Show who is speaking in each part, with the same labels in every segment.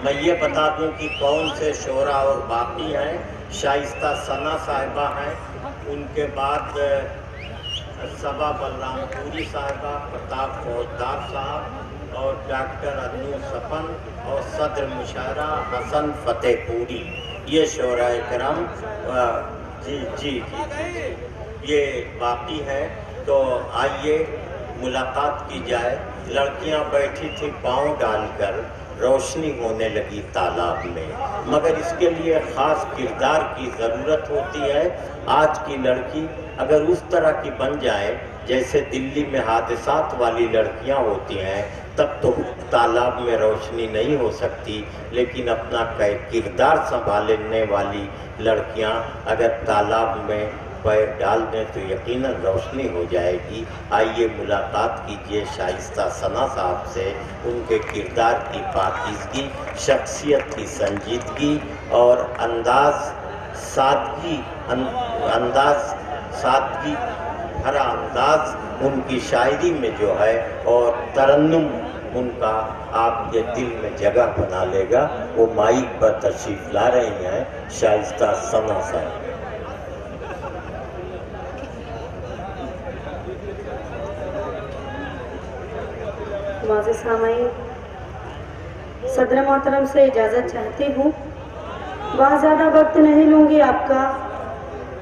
Speaker 1: मैं ये बता दूं कि कौन से शोरा और बाकी हैं। शाइस्ता सना साहिबा हैं, उनके बाद सबा बलरामपुरी साहिबा, प्रताप फौजदार साहब और डॉक्टर अदनू सफन और सदर मुशायरा हसन फतेहपुरी, ये शोरा करम जी जी जी ये बाकी है। तो आइए मुलाकात की जाए। लड़कियां बैठी थी पाँव डालकर, रोशनी होने लगी तालाब में, मगर इसके लिए ख़ास किरदार की ज़रूरत होती है। आज की लड़की अगर उस तरह की बन जाए जैसे दिल्ली में हादसात वाली लड़कियां होती हैं, तब तो तालाब में रोशनी नहीं हो सकती, लेकिन अपना किरदार संभालने वाली लड़कियां अगर तालाब में पैर डाल दें तो यकीनन रोशनी हो जाएगी। आइए मुलाकात कीजिए शाइस्ता सना साहब से, उनके किरदार की पाकीज़गी, शख्सियत की संजीदगी और सादगी भरा अंदाज उनकी शायरी में जो है और तरन्नुम उनका आपके दिल में जगह बना लेगा। वो माइक पर तशरीफ ला रही हैं शाइस्ता सना साहब।
Speaker 2: मुआज़्ज़िज़ सामाईन, सदर मोहतरम से इजाज़त चाहती हूँ। बहुत ज़्यादा वक्त नहीं लूँगी आपका,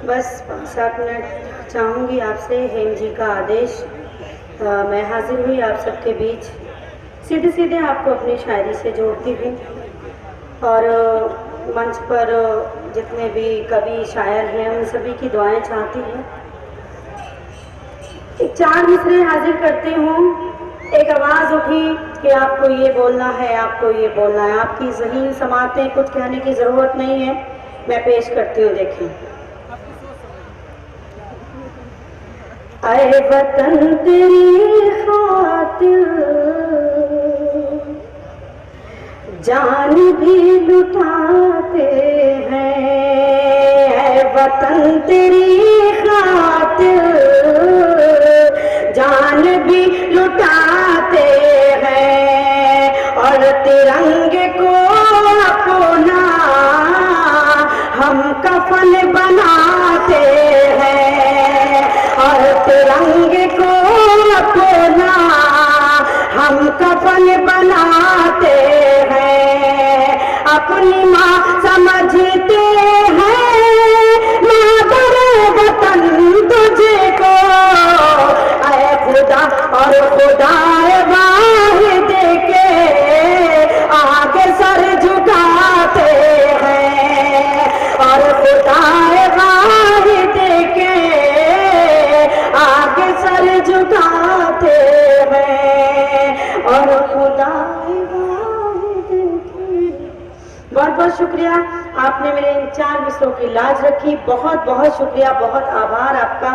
Speaker 2: बस 5-7 मिनट चाहूँगी आपसे। हेम जी का आदेश, मैं हाजिर हुई आप सबके बीच, सीधे सीधे आपको अपनी शायरी से जोड़ती हूँ। और मंच पर जितने भी कवि शायर हैं उन सभी की दुआएं चाहती हूँ। एक 4 मिसरे हाजिर करती हूँ। एक आवाज़ उठी कि आपको ये बोलना है, आपको ये बोलना है। आपकी ज़हीन समातें, कुछ कहने की ज़रूरत नहीं है, मैं पेश करती हूँ। देखें, ऐ वतन तेरी खातिर जान भी लुटाते हैं, ऐ वतन तेरी खातिर जान भी लुटाते हैं, और तिरंगे को अपना हम कफन बनाते हैं, और तिरंगे को अपना हम कफन बनाते हैं। अपनी माँ समझते हैं मादर वतन तुझको, ऐ खुदा और खुदाए वाहिद के आगे सर झुकाते हैं, और खुदाए वाहिद के आगे सर झुकाते हैं, और खुदाए वाहिद के। बहुत बहुत शुक्रिया, आपने मेरे इन 4 मिसरों की लाज रखी। बहुत बहुत शुक्रिया, बहुत आभार आपका।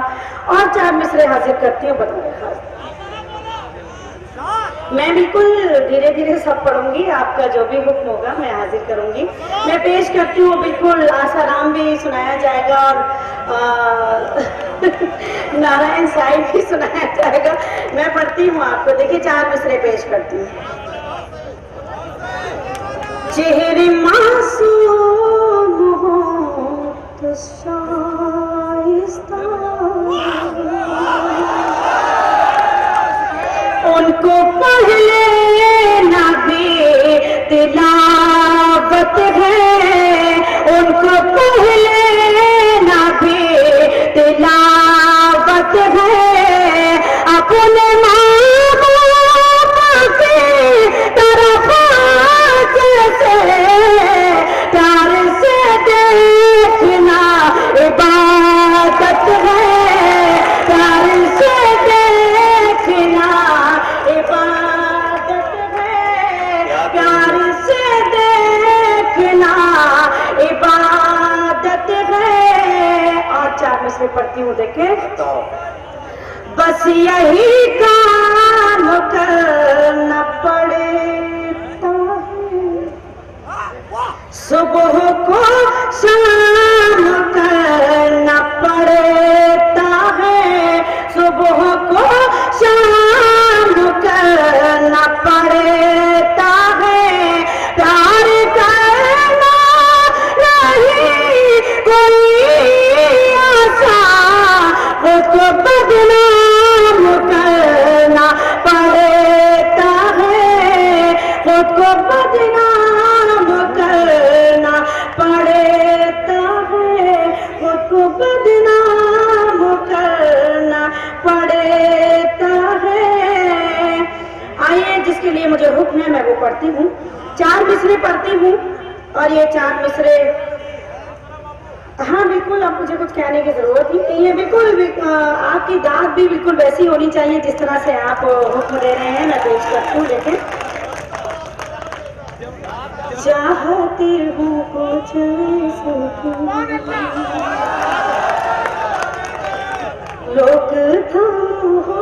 Speaker 2: और 4 मिसरे हाजिर करती हूँ बतौर खास। मैं बिल्कुल धीरे धीरे सब पढ़ूंगी, आपका जो भी हुक्म होगा मैं हाजिर करूंगी। मैं पेश करती हूँ, बिल्कुल आसाराम भी सुनाया जाएगा और नारायण साहिब भी सुनाया जाएगा। मैं पढ़ती हूँ आपको, देखिए 4 मिसरे पेश करती हूँ। चेहरे मासूम हो तो शाइस्ता, उनको पहले नबी तिलावत है, उनको पहले नबी तिलावत है। अपने माँ बाप की तरफ जैसे प्यार से देखना इबादत है, प्यार से देखना इबादत है, प्यार से देखना इबादत है। और 4 मिसरे पढ़ती हूँ, देखें। बस यही काम करना पड़ता है, सुबह को शाम करना पड़ता है, सुबह को शाम करना पड़ता है। प्यार बदनाम करना पड़ता है, खुद को बदनाम करना पड़ता है। आइए, जिसके लिए मुझे हुक्म है मैं वो पढ़ती हूँ। 4 मिसरे पढ़ती हूँ और ये 4 मिसरे, हाँ बिल्कुल, अब मुझे कुछ कहने की जरूरत ही नहीं है। बिल्कुल आपकी दाद भी बिल्कुल वैसी होनी चाहिए जिस तरह से आप हुक्म दे रहे हैं। मैं पेश करती हूँ, देखें। चाहती हूँ कुछ लोग हो,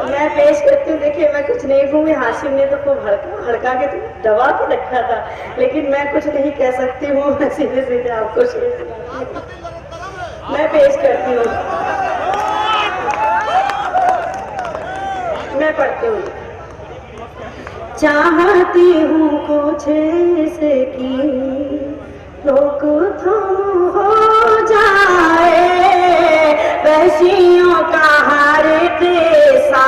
Speaker 2: मैं पेश करती हूँ। देखिए, मैं कुछ नहीं हूँ, हाशिम ने तो खूब हड़का के दबा के रखा था, लेकिन मैं कुछ नहीं कह सकती हूँ। मैं सीधे सीधे आपको मैं पेश करती हूँ, मैं पढ़ती हूँ। चाहती हूँ कुछ से कि लोग थम हो जाए, वहशियों का हर देसा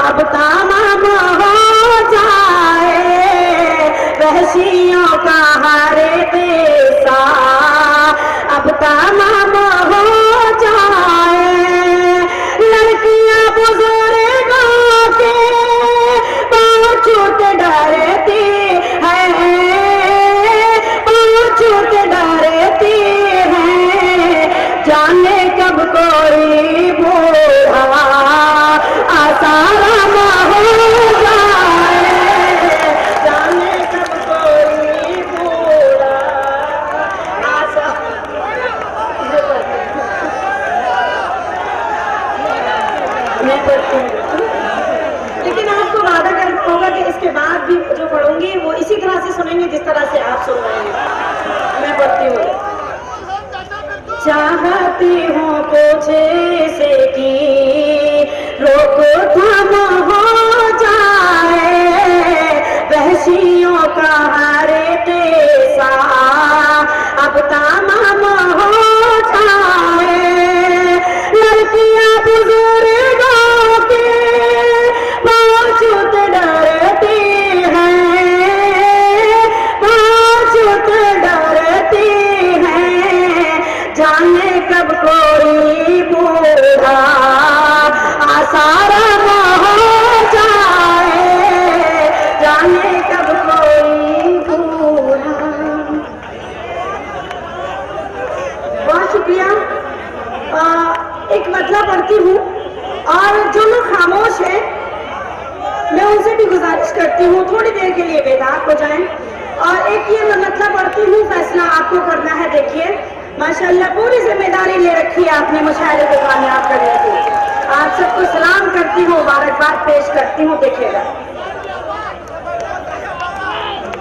Speaker 2: अब तमाम हो जाए, वहशियों का हर देसा अब तमाम हो जाए। लड़कियां बुजुर्गों के छूट डरती है, छूट डरती है, जाने कब कोई बूढ़ा आसाराम हो जाए, जाने कब कोई बूढ़ा लेकिन आपको वादा करना होगा कि इसके बाद भी जो पढ़ूंगी वो इसी तरह से सुनेंगे जिस तरह से आप सुन रहे हैं। मैं पढ़ती हूँ। चाहती हूँ कुछ से कि रोक थम हो जाए, वहशियों का हर देसा अब तमाम हो जाए। लड़कियां बुजुर्गों के छूट डरती हैं, छूट डरती हैं, जाने कब कोई बूढ़ा आसाराम हो जाए, जाने कब कोई बूढ़ा। बहुत शुक्रिया। एक मतलब पढ़ती हूँ और जो लोग खामोश हैं मैं उनसे भी गुजारिश करती हूँ थोड़ी देर के लिए बेदाग हो जाएं। और एक ये मैं मतलब पढ़ती हूँ, फैसला आपको करना है। देखिए, माशाल्लाह पूरी जिम्मेदारी ले रखी है आपने मुशायरे को कामयाब करने की। आप सबको सलाम करती हूँ, मुबारकबाद पेश करती हूँ। देखिएगा,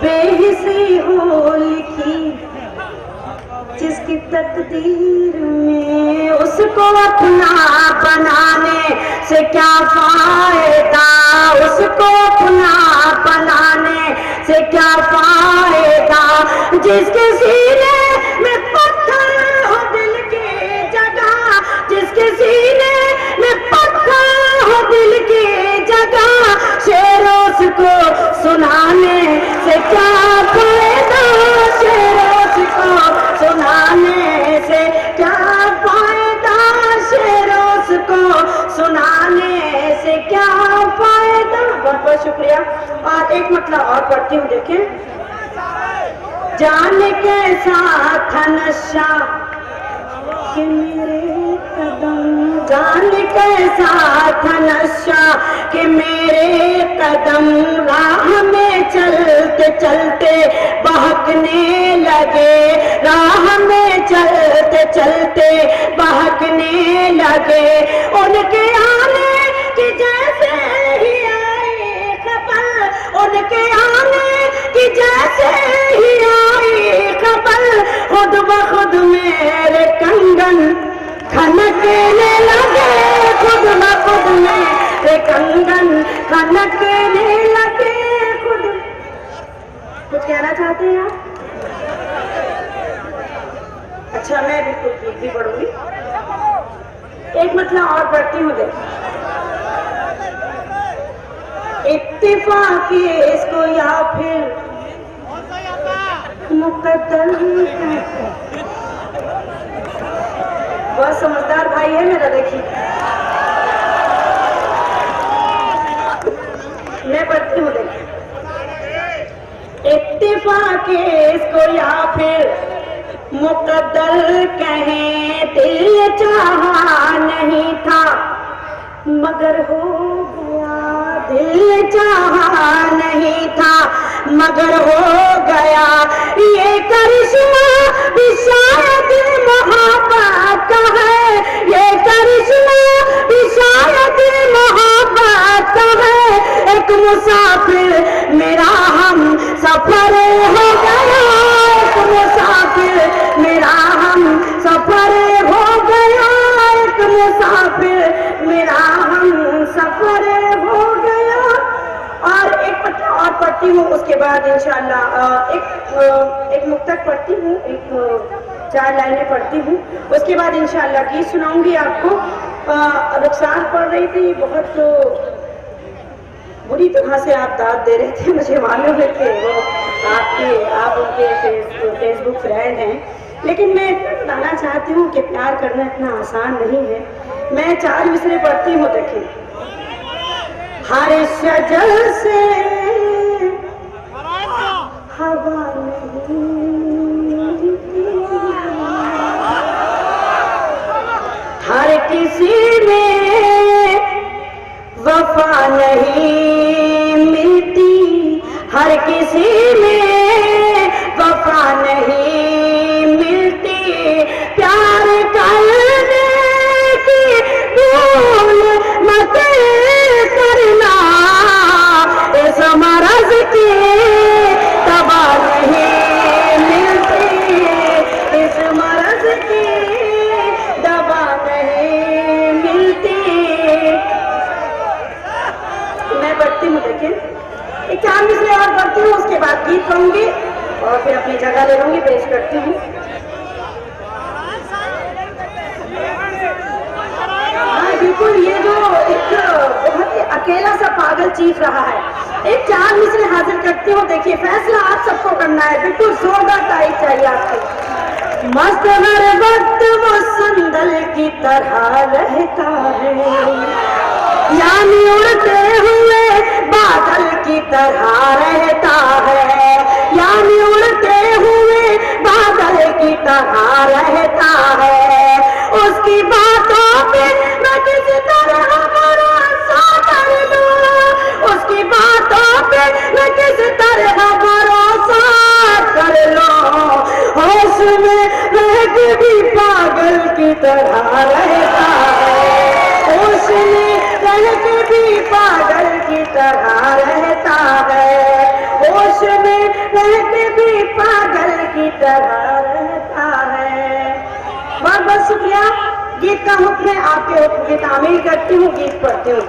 Speaker 2: बेहिसी हो लिखी जिसकी तकदीर में, उसको अपना बनाने से क्या फायदा, उसको अपना बनाने से क्या फायदा। जिसके सीने में पत्थर हो दिल की जगह, जिसके सीने में पत्थर हो दिल की जगह, शेरों को सुनाने से क्या फायदा, शेरों को सुनाने से क्या फायदा, शेरों को सुनाने से क्या फायदा। बहुत बहुत शुक्रिया। और एक मतलब और पढ़ती हूँ, देखें। जान कैसा था नशा कि मेरे कदम, जान कैसा था नशा कि मेरे कदम राह में चलते चलते बहकने लगे, राह में चलते चलते बहकने लगे। उनके आने की जैसे ही आई खबर, उनके आने की जैसे ही आई खबर, खुद ब खुद मेरे कंगन खनकने लगे, खुद ब खुद मेरे कंगन खनकने लगे। खुद कुछ कहना चाहते हैं आप? अच्छा, मैं बिल्कुल ठीक भी पढ़ूंगी। एक मतलब और पढ़ती हूँ देख। इत्तेफाक इसको या फिर मुकद्दर। बहुत समझदार भाई है मेरा, देखिए मैं पढ़ती हूँ देखिए। इत्तेफाक इसको या फिर मुकद्दर कहें, दिल चाहा नहीं था मगर हो गया, दिल चाहा नहीं था मगर हो गया, ये करिश्मा भी शायद मोहब्बत का है, ये करिश्मा भी शायद मोहब्बत का है। एक मुसाफिर मेरा हम सफर हो गया, एक मुसाफिर मेरा हम सफर हो गया, एक मुसाफिर मेरा हम सफर हो गया। और एक पत्ता और पढ़ती हूँ, उसके बाद इंशाअल्लाह एक मुक्तक पढ़ती हूँ, एक 4 लाइनें पढ़ती हूँ, उसके बाद इंशाअल्लाह गीत सुनाऊंगी आपको। रुखसार पढ़ रही थी, बहुत बुरी तरह से आप दाद दे रहे थे, मुझे मालूम है कि वो आप उनके फेसबुक फ्रेंड हैं, लेकिन मैं बताना चाहती हूँ कि प्यार करना इतना आसान नहीं है। मैं 4 मिसरे पढ़ती हूँ, देखिए। हर शजर से हवा नहीं, हर किसी में वफा नहीं मिलती, हर किसी में वफा नहीं मिलती, प्यार करने की भूल मत करना, इस मरज़ की दवा नहीं मिलती, इस मरज़ की दवा नहीं मिलती। मैं पढ़ती हूँ, देखिए एक 4 मिसरे और पढ़ती हूँ, उसके बाद गीत कहूंगी और फिर अपनी जगह ले लूंगी, पेश करती हूँ। हाँ बिल्कुल, ये जो एक बहुत ही अकेला सा पागल चीख रहा है, एक 4 मिसरे हाजिर करती हूँ, देखिए फैसला आप सबको करना है, बिल्कुल जोरदार तारीफ चाहिए आपको। मस्त हर वक्त वो संदल की तरह रहता है, यानी उड़ते हुए बादल की तरह रहता है, यानी उड़ते हुए बादल की तरह रहता है। उसकी बातों पे मैं किस तरह भरोसा कर लूं, उसकी बातों पे मैं किस तरह भरोसा कर लूं, होश में रह के भी पागल की तरह रहता है, होश में रह के भी पागल की तरह रहता है, होश में रह के भी पागल की तरह रहता है। बहुत बहुत शुक्रिया। गीत का हुक्म है, आपके हुक्म की तामील करती हूँ, गीत पढ़ती हूँ।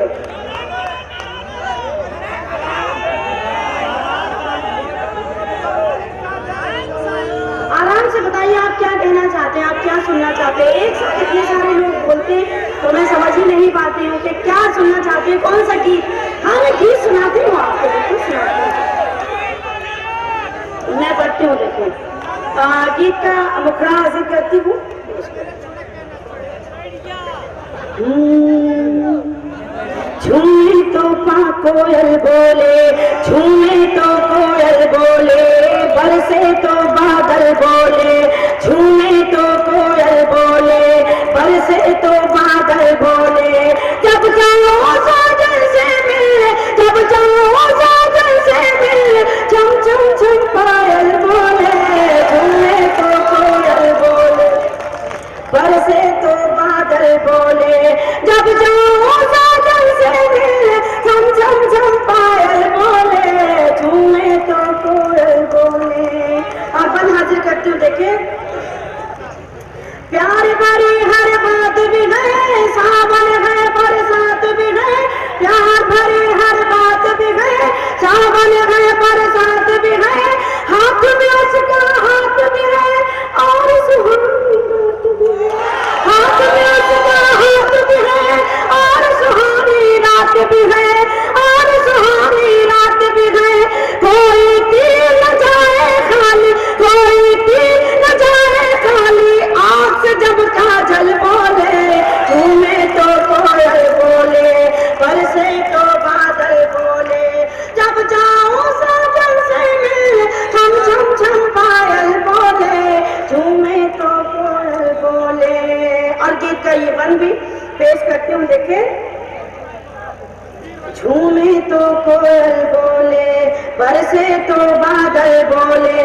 Speaker 2: आराम से बताइए आप क्या कहना चाहते हैं, आप क्या सुनना चाहते हैं। एक साथ इतने सारे लोग बोलते हैं तो मैं समझ ही नहीं पाती हूँ कि क्या सुनना चाहते हैं, कौन सा गीत। हाँ मैं गीत सुनाती हूँ आपको, बिल्कुल सुनाती हूँ। मैं पढ़ती हूँ, देखिए गीत का मुखड़ा हाजिर करती हूँ। झूमे तो कोयल बोले, झूमे तो कोयल बोले, बरसे तो बादल बोले, झूमे तो कोयल बोले, बरसे तो बादल बोले, जब जाओ साजन से मिलने, जब जाओ साजन से मिलने, चम चम चम पायल बोले, झूमे तो कोयल बोले, बरसे तो बादल बोले, जब जाओ साजन से मिलने, चम चम चम पायल बोले, झूमे तो कोयल बोले। और बन हाजिर करती हूँ, देखिए प्यार भरी हर बात भी है, सावन है बरसात भी है, प्यार भरी हर बात भी है, सावन है बरसात भी है, हाथ में उसका हाथ भी है और सुहानी रात भी है, हाथ में उसका हाथ झूमे तो कोयल बोले, बरसे तो बादल बोले,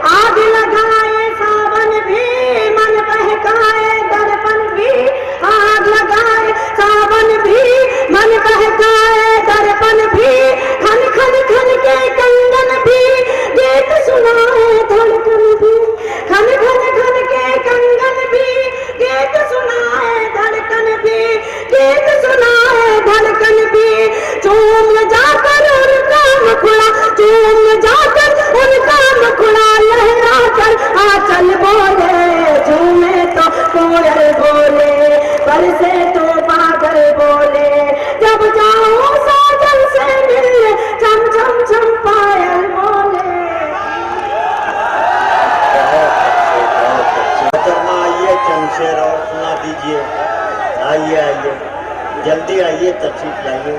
Speaker 2: आग लगाए सावन भी, मन बहकाए दर्पण भी, आग लगाए सावन भी, मन बहकाए दर्पण भी, खन खन खन के कंगन भी, गीत सुनाए धड़कन भी, खन खन खन के कंगन भी, गीत सुनाए धड़कन भी, गीत सुनाए धड़कन भी, चूम जाकर उनका मुखड़ा, चूम जाकर उनका मुखड़ा, लहरा कर आंचल बोले, झूमे तो कोयल बोले, बरसे तो बादल बोले, जब जाऊं साजन से मिलने, चम चम चम पायल बोले।
Speaker 1: मोहतरमा आइए, चमशेर और सुना दीजिए। आइए आइए, जल्दी आइए, तशरीफ लाइए।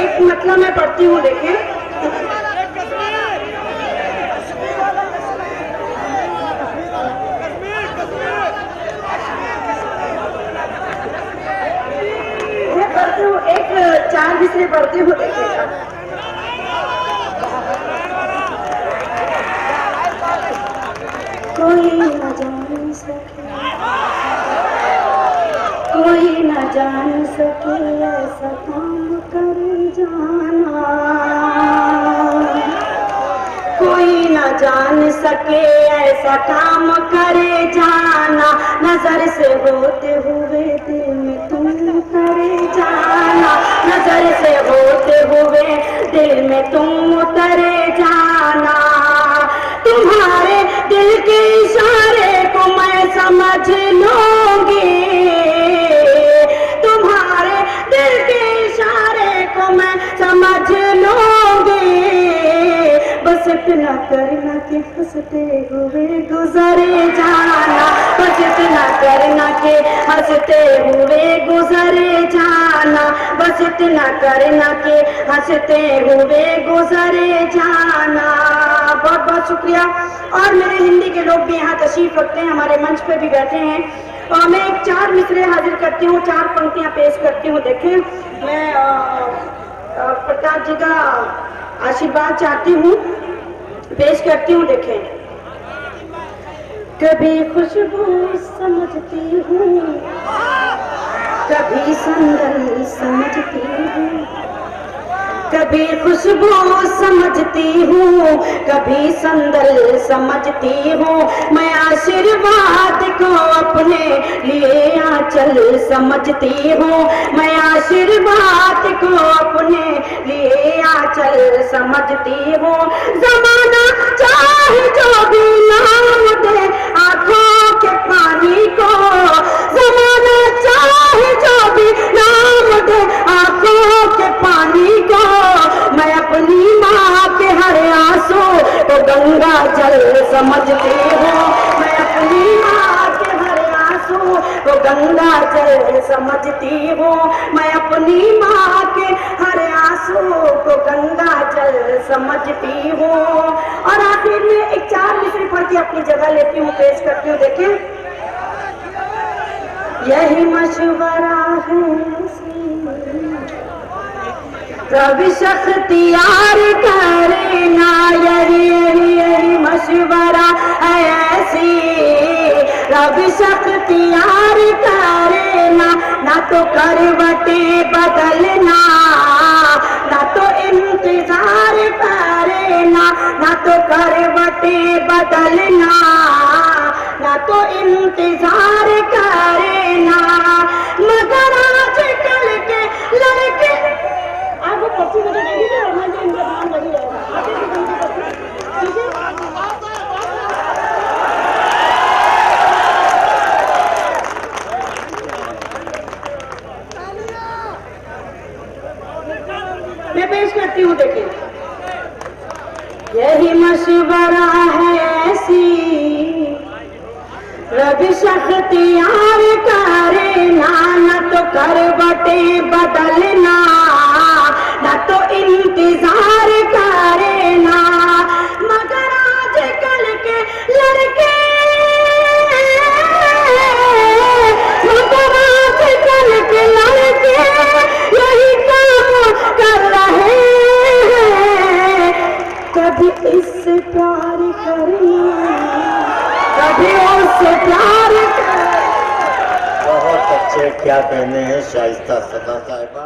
Speaker 2: एक मतलब मैं पढ़ती हूँ, देखें। मैं पढ़ती हूँ, एक 4 मिसरे पढ़ती हूँ, देखिएगा। कोई न जान सके, कोई न जान सके ऐसा काम कर जाना, कोई न जान सके ऐसा काम करे जाना, नजर से होते हुए दिल में तुम उतरे जाना, नजर से होते हुए दिल में तुम उतरे जाना, तुम्हारे दिल के इशारे को मैं समझ लूंगी, तुम्हारे दिल के इशारे को मैं समझ लूंगी, बस इतना करना कि हंसते हुए गुजरे जाना, बस इतना करना कि हंसते हुए गुजरे जाना, बस इतना करना कि हंसते हुए गुजरे जाना। बहुत बहुत शुक्रिया। और मेरे हिंदी के लोग भी यहाँ तशरीफ रखते हैं, हमारे मंच पे भी बैठे हैं। और मैं एक 4 मिसरे हाजिर करती हूँ, 4 पंक्तियाँ पेश करती हूँ। देखें, मैं प्रताप जी का आशीर्वाद चाहती हूँ, पेश करती हूँ। देखें, कभी खुशबू समझती हूँ, कभी संदल समझती हूँ, कभी खुशबू समझती हूँ, कभी संदल समझती हूँ, मैं आशीर्वाद को अपने लिए आंचल समझती हूँ, मैं आशीर्वाद को अपने लिए आंचल समझती हूँ, जमाना चाहे जो भी नाम दे आंखों के पानी को, जमाना चाहे जो भी नाम दे आंखों के पानी को, मैं अपनी माँ के हर आंसू तो गंगा जल समझती हूँ, मैं अपनी माँ के हर आंसू तो गंगा जल समझती हूँ, मैं अपनी माँ के हर आंसू को गंगा जल समझती हूँ। और आखिर में एक 4 मिसरे पढ़ के अपनी जगह लेती हूँ, पेश करती हूँ। देखें, यही मशवरा है रब शख्तियार करे ना, यही यही यही मशवरा ऐसी रब शख्तियार करे ना, ना तो करवटे बदलना, ना तो इंतजार करे ना, ना तो करवटे बदलना, ना तो इंतजार करे ना, मगर आजकल के लड़के आपको पक्षी मुझे नहीं दीजिए और मुझे इनका ध्यान लगी रहेगा। आगे भी जल्दी करते मैं पेश करती हूँ। देखिए, यही मशवरा है ऐसी रब शख्तियार करे ना, न तो करवटें बदलना, ना तो इंतजार करना। मगर आजकल के लड़के, मगर आजकल के लड़के यही काम कर रहे हैं। कभी इससे प्यार करना, कभी उससे प्यार करना।
Speaker 1: बहुत अच्छे, क्या कहने हैं शाइस्ता सना साहिबा।